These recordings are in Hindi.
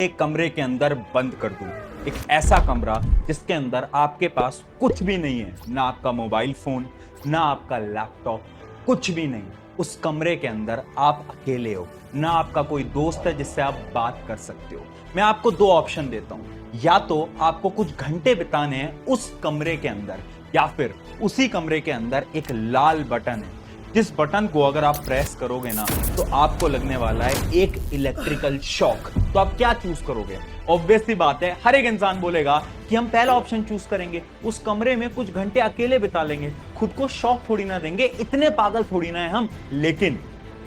एक कमरे के अंदर बंद कर दूं, एक ऐसा कमरा जिसके अंदर आपके पास कुछ भी नहीं है, ना आपका मोबाइल फोन, ना आपका लैपटॉप, कुछ भी नहीं। उस कमरे के अंदर आप अकेले हो, ना आपका कोई दोस्त है जिससे आप बात कर सकते हो। मैं आपको दो ऑप्शन देता हूं, या तो आपको कुछ घंटे बिताने हैं उस कमरे के अंदर, या फिर उसी कमरे के अंदर एक लाल बटन है जिस बटन को अगर आप प्रेस करोगे ना तो आपको लगने वाला है एक इलेक्ट्रिकल शॉक। तो आप क्या चूज करोगे? ऑब्वियस सी बात है, हर एक इंसान बोलेगा कि हम पहला ऑप्शन चूज करेंगे, उस कमरे में कुछ घंटे अकेले बिता लेंगे, खुद को शॉक थोड़ी ना देंगे, इतने पागल थोड़ी ना है हम। लेकिन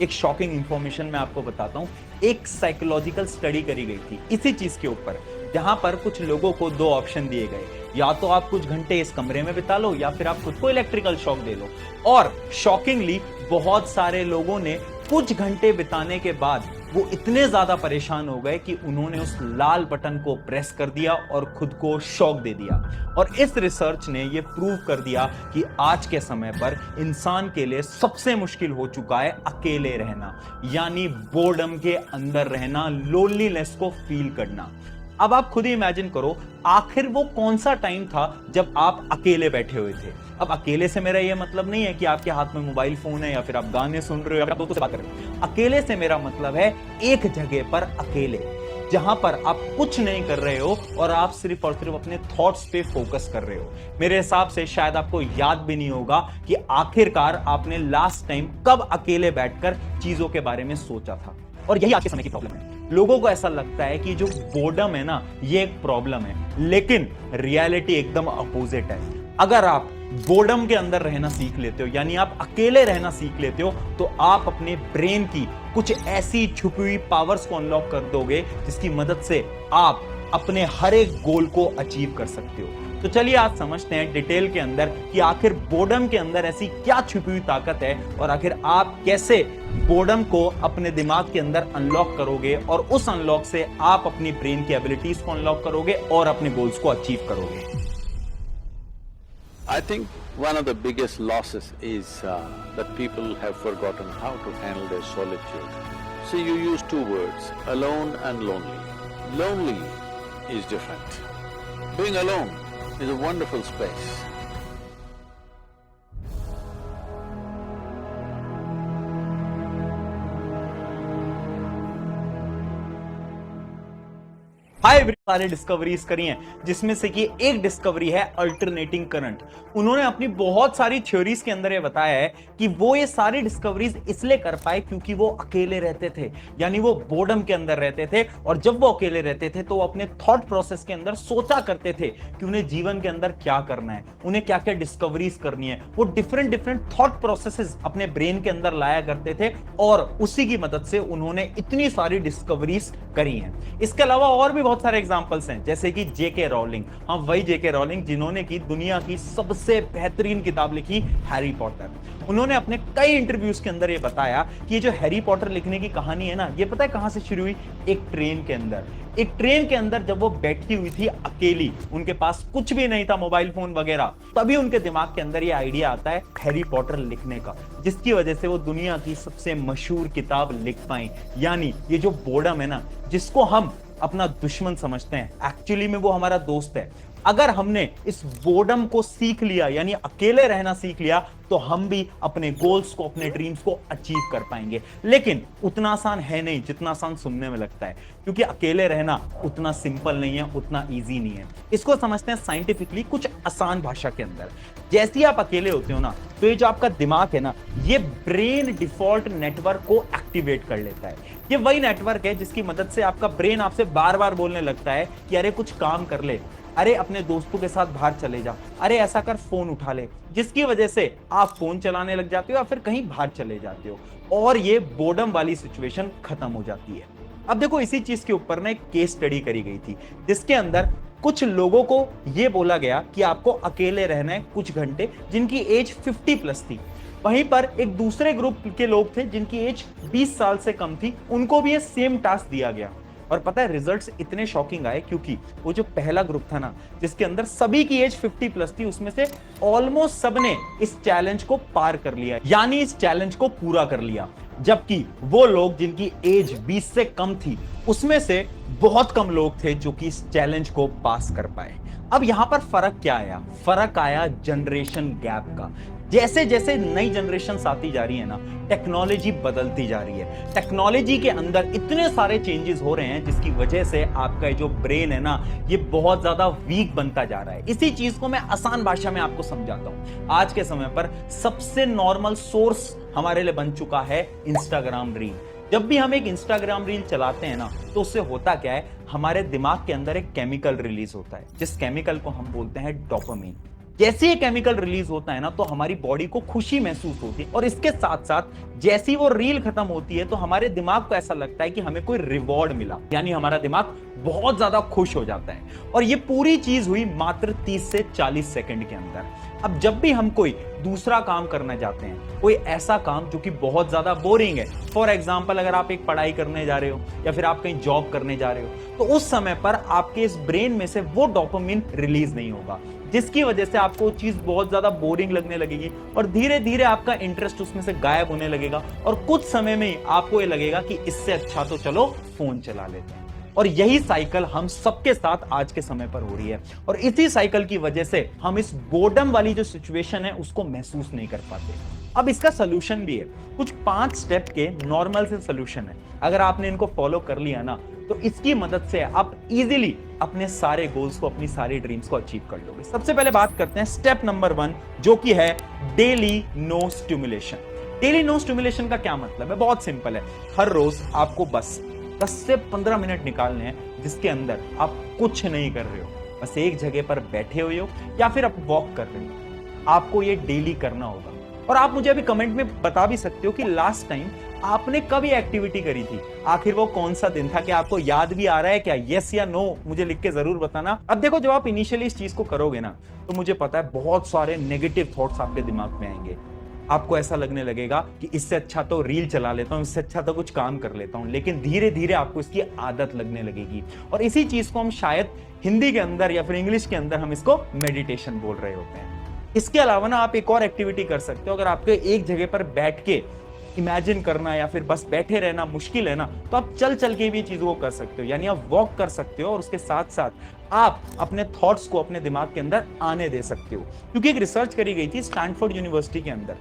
एक शॉकिंग इंफॉर्मेशन मैं आपको बताता हूं, एक साइकोलॉजिकल स्टडी करी गई थी इसी चीज के ऊपर, जहां पर कुछ लोगों को दो ऑप्शन दिए गए, या तो आप कुछ घंटे इस कमरे में बिता लो या फिर आप खुद को इलेक्ट्रिकल शॉक दे लो। और शॉकिंगली बहुत सारे लोगों ने कुछ घंटे बिताने के बाद वो इतने ज्यादा परेशान हो गए कि उन्होंने उस लाल बटन को प्रेस कर दिया और खुद को शॉक दे दिया। और इस रिसर्च ने ये प्रूव कर दिया कि आज के समय पर इंसान के लिए सबसे मुश्किल हो चुका है अकेले रहना, यानी बोर्डम के अंदर रहना, लोनलीनेस को फील करना। अब आप खुद ही इमेजिन करो, आखिर वो कौन सा टाइम था जब आप अकेले बैठे हुए थे। अब अकेले से मेरा ये मतलब नहीं है कि आपके हाथ में मोबाइल फोन है या फिर आप गाने सुन रहे हो या फिर आप दोस्तों से बात कर रहे हो। अकेले से मेरा मतलब है एक जगह पर अकेले, जहां पर आप कुछ नहीं कर रहे हो और आप सिर्फ और सिर्फ अपने थॉट्स पे फोकस कर रहे हो। मेरे हिसाब से शायद आपको याद भी नहीं होगा कि आखिरकार आपने लास्ट टाइम कब अकेले बैठकर चीजों के बारे में सोचा था। और यही आज के समय की प्रॉब्लम है। लोगों को ऐसा लगता है कि जो बोर्डम है ना, ये एक प्रॉब्लम है, लेकिन रियलिटी एकदम अपोजिट है। अगर आप बोर्डम के अंदर रहना सीख लेते हो, यानी आप अकेले रहना सीख लेते हो, तो आप अपने ब्रेन की कुछ ऐसी छुपी हुई पावर्स को अनलॉक कर दोगे जिसकी मदद से आप अपने हर एक गोल को अचीव कर सकते हो। तो चलिए आज समझते हैं डिटेल के अंदर कि आखिर बोर्डम के अंदर ऐसी क्या छुपी हुई ताकत है और आखिर आप कैसे बोर्डम को अपने दिमाग के अंदर अनलॉक करोगे और उस अनलॉक से आप अपनी ब्रेन की एबिलिटीज को अनलॉक करोगे और अपने गोल्स को अचीव करोगे। I think one of the biggest losses is that people have forgotten how to handle their solitude. See, you use two words, alone and lonely. Lonely is different. Being alone is a wonderful space. हाय, सारे डिस्कवरीज करी हैं, जिसमें से कि एक डिस्कवरी है अल्टरनेटिंग करंट। उन्होंने अपनी बहुत सारी थ्योरीज के अंदर ये बताया है कि वो ये सारी डिस्कवरीज इसलिए कर पाए क्योंकि वो अकेले रहते थे, यानी वो बोर्डम के अंदर रहते थे। और जब वो अकेले रहते थे तो वो अपने थॉट प्रोसेस के अंदर सोचा करते थे कि उन्हें जीवन के अंदर क्या करना है, उन्हें क्या क्या डिस्कवरीज करनी है। वो डिफरेंट डिफरेंट थॉट प्रोसेसेस अपने ब्रेन के अंदर लाया करते थे और उसी की मदद से उन्होंने इतनी सारी डिस्कवरीज करी हैं। इसके अलावा और भी बहुत सारे एग्जांपल्स हैं, जैसे कि जेके रॉलिंग। हाँ, वही जेके रॉलिंग जिन्होंने की दुनिया की सबसे बेहतरीन किताब लिखी, हैरी पॉटर। उन्होंने अपने कई इंटरव्यूज के अंदर ये बताया कि ये जो हैरी पॉटर लिखने की कहानी है ना, ये पता है कहां से शुरू हुई? एक ट्रेन के अंदर। एक ट्रेन के अंदर जब वो बैठी हुई थी अकेली, उनके पास कुछ भी नहीं था, मोबाइल फोन वगैरह, तभी उनके दिमाग के अंदर ये आइडिया आता है हैरी पॉटर लिखने का, जिसकी वजह से वो दुनिया की सबसे मशहूर किताब लिख पाई। यानी ये जो बोर्डम है ना, जिसको हम अपना दुश्मन समझते हैं, एक्चुअली में वो हमारा दोस्त है। अगर हमने इस बोर्डम को सीख लिया, यानी अकेले रहना सीख लिया, तो हम भी अपने गोल्स को, अपने ड्रीम्स को अचीव कर पाएंगे। लेकिन उतना आसान है नहीं जितना आसान सुनने में लगता है, क्योंकि अकेले रहना उतना सिंपल नहीं है, उतना इजी नहीं है। इसको समझते हैं साइंटिफिकली, कुछ आसान भाषा के अंदर। जैसे ही आप अकेले होते हो ना, तो ये जो आपका दिमाग है ना, ये ब्रेन डिफॉल्ट नेटवर्क को एक्टिवेट कर लेता है। ये वही नेटवर्क है जिसकी मदद से आपका ब्रेन आपसे बार बार बोलने लगता है कि अरे कुछ काम कर ले, अरे अपने दोस्तों के साथ बाहर चले जा, अरे ऐसा कर, फोन उठा ले, जिसकी वजह से आप फोन चलाने लग जाते हो या फिर कहीं बाहर चले जाते हो और ये बोर्डम वाली सिचुएशन खत्म हो जाती है। अब देखो, इसी चीज के ऊपर ना एक केस स्टडी करी गई थी, जिसके अंदर कुछ लोगों को यह बोला गया कि आपको अकेले रहना है कुछ घंटे, जिनकी एज 50+ थी। वहीं पर एक दूसरे ग्रुप के लोग थे जिनकी एज 20 साल से कम थी, उनको भी ये सेम टास्क दिया गया। और पता है रिजल्ट्स इतने शॉकिंग आए, क्योंकि वो जो पहला ग्रुप था ना, जिसके अंदर सभी की एज 50+ थी, उसमें से ऑलमोस्ट सबने इस चैलेंज को पार कर लिया, यानी इस चैलेंज को पूरा कर लिया। जबकि वो लोग जिनकी एज 20 से कम थी, उसमें से बहुत कम लोग थे जो कि इस चैलेंज को पास कर पाए। अब यहां पर फर्क क्या आया? फर्क आया जनरेशन गैप का। जैसे जैसे नई जनरेशन आती जा रही है ना, टेक्नोलॉजी बदलती जा रही है। टेक्नोलॉजी के अंदर इतने सारे चेंजेस हो रहे हैं जिसकी वजह से आपका जो ब्रेन है ना, ये बहुत ज्यादा वीक बनता जा रहा है। इसी चीज को मैं आसान भाषा में आपको समझाता हूं। आज के समय पर सबसे नॉर्मल सोर्स हमारे लिए बन चुका है इंस्टाग्राम रील। जब भी हम एक इंस्टाग्राम रील चलाते हैं ना, तो उससे होता क्या है, हमारे दिमाग के अंदर एक केमिकल रिलीज होता है, जिस केमिकल को हम बोलते हैं डोपामिन। जैसे ये केमिकल रिलीज होता है ना, तो हमारी बॉडी को खुशी महसूस होती है, और इसके साथ साथ जैसी वो रील खत्म होती है तो हमारे दिमाग को ऐसा लगता है कि हमें कोई रिवॉर्ड मिला, यानी हमारा दिमाग बहुत ज्यादा खुश हो जाता है। और ये पूरी चीज हुई मात्र 30 से 40 सेकंड के अंदर। अब जब भी हम कोई दूसरा काम करना चाहते हैं, कोई ऐसा काम जो कि बहुत ज्यादा बोरिंग है, फॉर एग्जाम्पल अगर आप एक पढ़ाई करने जा रहे हो या फिर आप कहीं जॉब करने जा रहे हो, तो उस समय पर आपके इस ब्रेन में से वो डोपामिन रिलीज नहीं होगा, जिसकी वजह से आपको चीज बहुत ज्यादा बोरिंग लगने लगेगी और धीरे धीरे आपका इंटरेस्ट उसमें से गायब होने लगेगा। और कुछ समय में ही आपको ये लगेगा कि इससे अच्छा तो चलो फोन चला लेते हैं। और यही साइकिल हम सबके साथ आज के समय पर हो रही है, और इसी साइकिल की वजह से हम इस बोर्डम वाली जो सिचुएशन है उसको महसूस नहीं कर पाते। अब इसका सोल्यूशन भी है, कुछ 5 स्टेप के नॉर्मल से सोल्यूशन है। अगर आपने इनको फॉलो कर लिया ना, तो इसकी मदद से आप इजीली अपने सारे गोल्स को, अपनी सारी ड्रीम्स को अचीव कर लोगे। सबसे पहले बात करते हैं स्टेप नंबर 1, जो कि है daily no stimulation. Daily no stimulation का क्या मतलब है? बहुत सिंपल है। हर रोज आपको बस 10 से 15 मिनट निकालने हैं जिसके अंदर आप कुछ नहीं कर रहे हो, बस एक जगह पर बैठे हुए हो या फिर आप वॉक कर रहे हो। आपको ये डेली करना होगा। और आप मुझे अभी कमेंट में बता भी सकते हो कि लास्ट टाइम आपने कब ये एक्टिविटी करी थी, आखिर वो कौन सा दिन था, कि आपको याद भी आ रहा है क्या? यस या नो मुझे लिख के जरूर बताना। अब देखो, जब आप इनिशियली इस चीज को करोगे ना, तो मुझे पता है बहुत सारे नेगेटिव थॉट्स आपके दिमाग में आएंगे। आपको ऐसा लगने लगेगा कि इससे अच्छा तो रील चला लेता हूं, इससे अच्छा तो कुछ काम कर लेता हूं। लेकिन धीरे धीरे आपको इसकी आदत लगने लगेगी, और इसी चीज को हम शायद हिंदी के अंदर या फिर इंग्लिश के अंदर हम इसको मेडिटेशन बोल रहे होते हैं। इसके अलावा ना आप एक और एक्टिविटी कर सकते हो। अगर आपके एक जगह पर बैठ के इमेजिन करना या फिर बस बैठे रहना मुश्किल है ना, तो आप चल चल के भी चीजों को कर सकते हो, यानी आप वॉक कर सकते हो और उसके साथ साथ आप अपने थॉट्स को अपने दिमाग के अंदर आने दे सकते हो। क्योंकि एक रिसर्च करी गई थी स्टैनफोर्ड यूनिवर्सिटी के अंदर,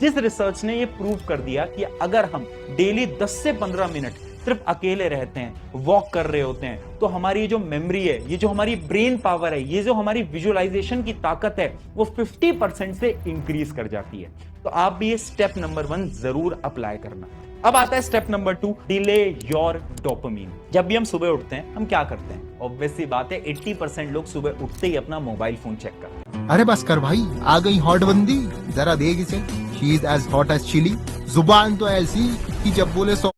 जिस रिसर्च ने ये प्रूव कर दिया कि अगर हम डेली 10 से 15 मिनट सिर्फ अकेले रहते हैं, वॉक कर रहे होते हैं, तो हमारी जो मेमोरी है, ये जो हमारी ब्रेन पावर है, ये जो हमारी विजुअलाइजेशन की ताकत है, वो 50% से इंक्रीज कर जाती है। तो आप भी ये स्टेप नंबर 1 जरूर अप्लाई करना। अब आता है step number 2, delay your dopamine. जब भी हम सुबह उठते हैं, हम क्या करते हैं? ऑब्वियस सी बात है, 80% लोग सुबह उठते ही अपना मोबाइल फोन चेक करते हैं। अरे बस कर भाई, आ गई हॉट बंदी, जरा देख इसे। She is as hot as chilli. जुबान तो ऐसी कि जब बोले सो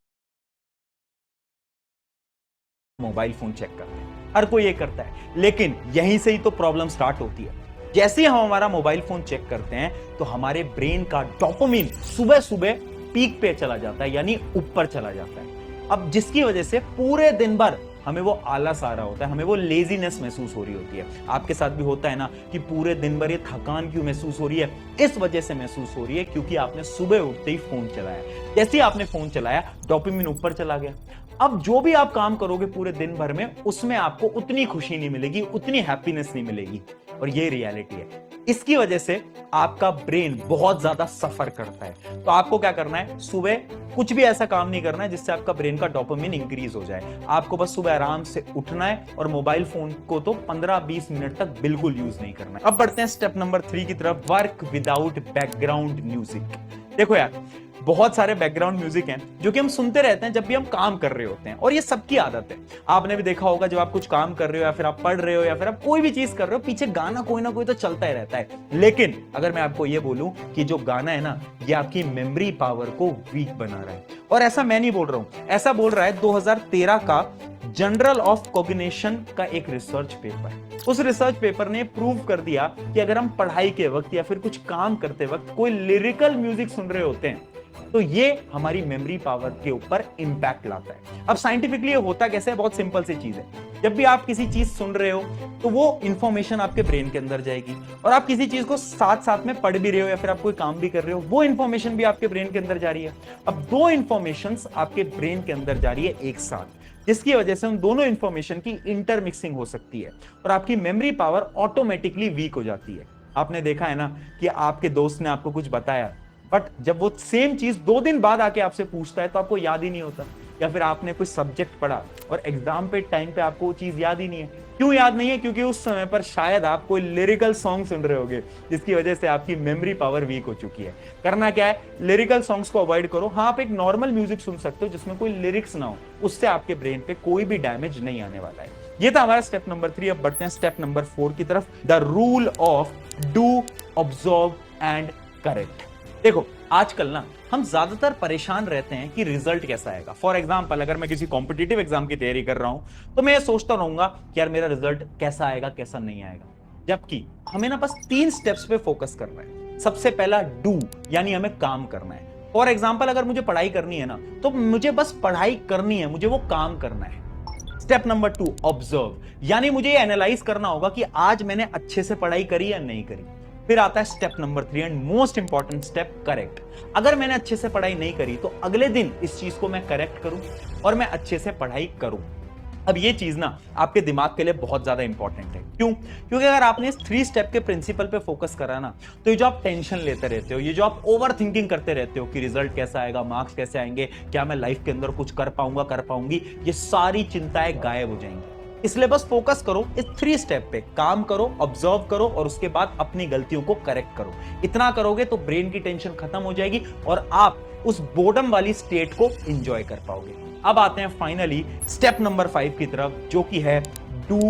मोबाइल फोन चेक करते हैं, हर कोई ये करता है। लेकिन यहीं से ही तो प्रॉब्लम स्टार्ट होती है। जैसे ही हम हमारा मोबाइल फोन चेक करते हैं, तो हमारे ब्रेन का डोपामिन सुबह सुबह पीक पे चला जाता है, यानी ऊपर चला जाता है। अब जिसकी वजह से पूरे दिन भर हमें वो आलस आ रहा होता है, हमें वो लेजीनेस महसूस हो रही होती है। आपके साथ भी होता है ना कि पूरे दिन भर ये थकान क्यों महसूस हो रही है? इस वजह से महसूस हो रही है क्योंकि आपने सुबह उठते ही फोन चलाया। जैसे ही आपने फोन चलाया, डोपामिन ऊपर चला गया। अब जो भी आप काम करोगे पूरे दिन भर में, उसमें आपको उतनी खुशी नहीं मिलेगी, उतनी हैप्पीनेस नहीं मिलेगी, और ये रियलिटी है। इसकी वजह से आपका ब्रेन बहुत ज्यादा सफर करता है। तो आपको क्या करना है? सुबह कुछ भी ऐसा काम नहीं करना है जिससे आपका ब्रेन का डोपामिन इंक्रीज हो जाए। आपको बस सुबह आराम से उठना है, और मोबाइल फोन को तो 15-20 मिनट तक बिल्कुल यूज नहीं करना है। अब बढ़ते हैं स्टेप नंबर 3 की तरफ, वर्क विदाउट बैकग्राउंड म्यूजिक। देखो यार, बहुत सारे बैकग्राउंड म्यूजिक हैं जो कि हम सुनते रहते हैं जब भी हम काम कर रहे होते हैं, और ये सबकी आदत है। आपने भी देखा होगा, जब आप कुछ काम कर रहे हो या फिर आप पढ़ रहे हो या फिर आप कोई भी चीज कर रहे हो, पीछे गाना कोई ना कोई तो चलता ही रहता है। लेकिन अगर मैं आपको ये बोलूं कि जो गाना है ना, ये आपकी मेमोरी पावर को वीक बना रहा है। और ऐसा मैं नहीं बोल रहा हूं, ऐसा बोल रहा है 2013 का जर्नल ऑफ कॉग्निशन का एक रिसर्च पेपर। उस रिसर्च पेपर ने प्रूव कर दिया कि अगर हम पढ़ाई के वक्त या फिर कुछ काम करते वक्त कोई लिरिकल म्यूजिक सुन रहे होते हैं, तो ये हमारी मेमोरी पावर के ऊपर इंपैक्ट लाता है। अब साइंटिफिकली ये होता कैसे है? बहुत सिंपल सी चीज है। जब भी आप किसी चीज सुन रहे हो तो वो इंफॉर्मेशन आपके ब्रेन के अंदर जाएगी, और आप किसी चीज को साथ साथ में पढ़ भी रहे हो या फिर आप कोई काम भी कर रहे हो, वो इंफॉर्मेशन भी आपके ब्रेन के अंदर जा रही है। अब दो इंफॉर्मेशन आपके ब्रेन के अंदर जा रही है एक साथ, जिसकी वजह से उन दोनों इंफॉर्मेशन की इंटरमिक्सिंग हो सकती है और आपकी मेमोरी पावर ऑटोमेटिकली वीक हो जाती है। आपने देखा है ना कि आपके दोस्त ने आपको कुछ बताया, बट जब वो सेम चीज 2 दिन बाद आके आपसे पूछता है तो आपको याद ही नहीं होता, या फिर आपने कोई सब्जेक्ट पढ़ा और एग्जाम पे टाइम पे आपको वो चीज याद ही नहीं है। क्यों याद नहीं है? क्योंकि उस समय पर शायद आप कोई लिरिकल सॉन्ग सुन रहे होगे, जिसकी वजह से आपकी मेमोरी पावर वीक हो चुकी है। करना क्या है, लिरिकल सॉन्ग्स को अवॉइड करो। हाँ, आप एक नॉर्मल म्यूजिक सुन सकते हो जिसमें कोई लिरिक्स ना हो, उससे आपके ब्रेन पे कोई भी डैमेज नहीं आने वाला है। ये था हमारा स्टेप नंबर 3। अब बढ़ते हैं स्टेप नंबर 4 की तरफ, the rule of do, observe and correct. देखो, आजकल ना हम ज्यादातर परेशान रहते हैं कि रिजल्ट कैसा आएगा। फॉर एग्जांपल, अगर मैं किसी कॉम्पिटिटिव एग्जाम की तैयारी कर रहा हूं तो मैं ये सोचता रहूंगा कि यार मेरा रिजल्ट कैसा आएगा कैसा नहीं आएगा, जबकि हमें ना बस 3 स्टेप्स पे फोकस करना है। सबसे पहला डू, यानी हमें काम करना है। फॉर एग्जाम्पल, अगर मुझे पढ़ाई करनी है ना तो मुझे बस पढ़ाई करनी है, मुझे वो काम करना है। स्टेप नंबर 2, ऑब्जर्व, यानी मुझे ये एनालाइज करना होगा कि आज मैंने अच्छे से पढ़ाई करी या नहीं करी। फिर आता है step number 3 and most important step, correct. अगर मैंने अच्छे से पढ़ाई नहीं करी तो अगले दिन इस चीज को मैं करेक्ट करूं और मैं अच्छे से पढ़ाई करूं। अब ये चीज ना आपके दिमाग के लिए बहुत ज्यादा इंपॉर्टेंट है। क्यों? क्योंकि अगर आपने इस 3 स्टेप के प्रिंसिपल पे फोकस करा ना, तो ये जो आप टेंशन लेते रहते हो, ये जो आप ओवर थिंकिंग करते रहते हो कि रिजल्ट कैसा आएगा, मार्क्स कैसे आएंगे, क्या मैं लाइफ के अंदर कुछ कर पाऊंगा, कर पाऊंगी, ये सारी चिंताएं गायब हो जाएंगी। इसलिए बस फोकस करो इस 3 स्टेप पे, काम करो, ऑब्जर्व करो और उसके बाद अपनी गलतियों को करेक्ट करो। इतना करोगे तो ब्रेन की टेंशन खत्म हो जाएगी और आप उस बोर्डम वाली स्टेट को एंजॉय कर पाओगे। अब आते हैं फाइनली स्टेप नंबर 5 की तरफ, जो कि है डू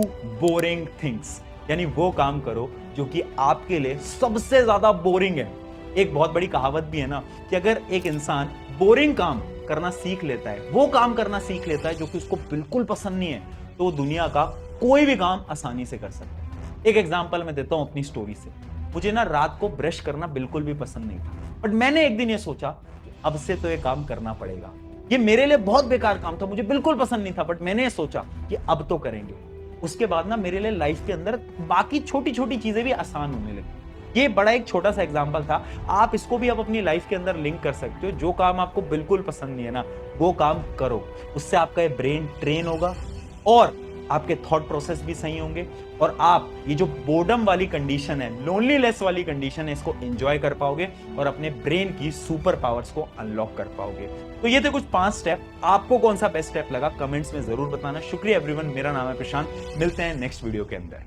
बोरिंग थिंग्स, यानी वो काम करो जो कि आपके लिए सबसे ज्यादा बोरिंग है। एक बहुत बड़ी कहावत भी है ना कि अगर एक इंसान बोरिंग काम करना सीख लेता है, वो काम करना सीख लेता है जो कि उसको बिल्कुल पसंद नहीं है, तो वो दुनिया का कोई भी काम आसानी से कर सकता है। एक एग्जांपल मैं देता हूं अपनी स्टोरी से। मुझे ना रात को ब्रश करना बिल्कुल भी पसंद नहीं था, बट मैंने एक दिन ये सोचा कि अब से तो ये काम करना पड़ेगा। ये मेरे लिए बहुत बेकार काम था, मुझे बिल्कुल पसंद नहीं था, बट मैंने ये सोचा कि अब तो करेंगे। उसके बाद ना मेरे लिए लाइफ के अंदर बाकी छोटी छोटी चीजें भी आसान होने लगी। ये बड़ा एक छोटा सा एग्जांपल था, आप इसको भी आप अपनी लाइफ के अंदर लिंक कर सकते हो। जो काम आपको बिल्कुल पसंद नहीं है ना, वो काम करो, उससे आपका ब्रेन ट्रेन होगा और आपके थॉट प्रोसेस भी सही होंगे और आप ये जो बोर्डम वाली कंडीशन है, लोनलीनेस वाली कंडीशन है, इसको एंजॉय कर पाओगे और अपने ब्रेन की सुपर पावर्स को अनलॉक कर पाओगे। तो ये थे कुछ 5 स्टेप। आपको कौन सा बेस्ट स्टेप लगा कमेंट्स में जरूर बताना। शुक्रिया एवरीवन, मेरा नाम है प्रशांत, मिलते हैं नेक्स्ट वीडियो के अंदर।